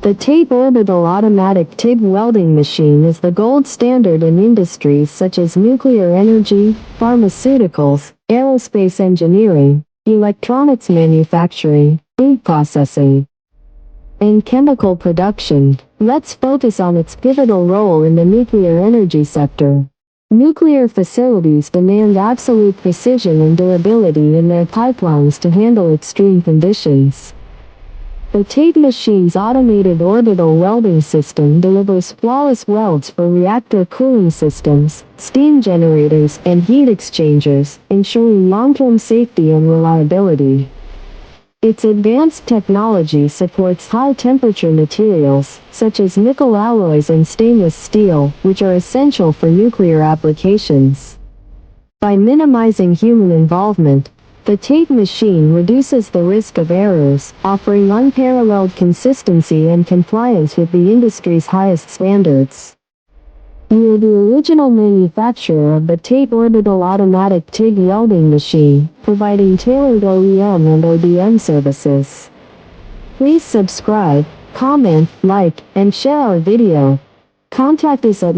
The TATE Orbital Automatic TIG Welding Machine is the gold standard in industries such as nuclear energy, pharmaceuticals, aerospace engineering, electronics manufacturing, food processing, and chemical production. Let's focus on its pivotal role in the nuclear energy sector. Nuclear facilities demand absolute precision and durability in their pipelines to handle extreme conditions. The TATE machine's automated orbital welding system delivers flawless welds for reactor cooling systems, steam generators, and heat exchangers, ensuring long-term safety and reliability. Its advanced technology supports high-temperature materials, such as nickel alloys and stainless steel, which are essential for nuclear applications. By minimizing human involvement, the TATE machine reduces the risk of errors, offering unparalleled consistency and compliance with the industry's highest standards. We are the original manufacturer of the TATE Orbital Automatic TIG Welding Machine, providing tailored OEM and ODM services. Please subscribe, comment, like, and share our video. Contact us at